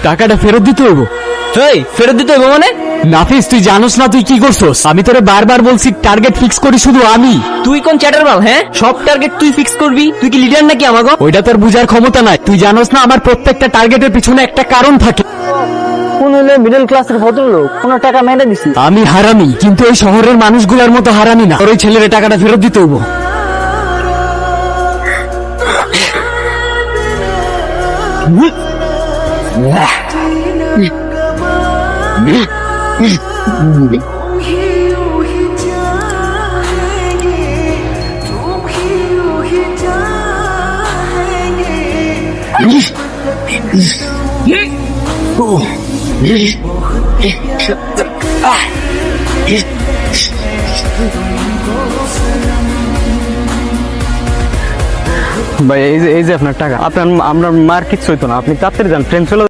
টাকাটা ফেরত দিতে হইব। এই ফেরত দিতে হবে মানে? নাফিস তুই জানোস না তুই কি করছস? আমি তোরে বারবার বলছি টার্গেট ফিক্স করি শুধু আমি। তুই কোন চ্যাটারবাল? হ্যাঁ, সব টার্গেট তুই ফিক্স করবি? তুই কি লিডার নাকি আমাগো? ওইটা তোর বুঝার ক্ষমতা নাই। তুই জানোস না আমার প্রত্যেকটা টার্গেটের পিছনে একটা কারণ থাকে। কোন হলে মিডল ক্লাসের ভদ্রলোক কোনো টাকা মেরে দিছি। আমি হারামি, কিন্তু ওই শহরের মানুষগুলোর মতো হারামি না। তোর ওই ছেলের টাকাটা ফেরত দিতে হইব। ভাই এই যে আপনার টাকা, আপনার আমরা মার কিচ্ছু হইতো না, আপনি তাড়াতাড়ি যান, ট্রেন চলে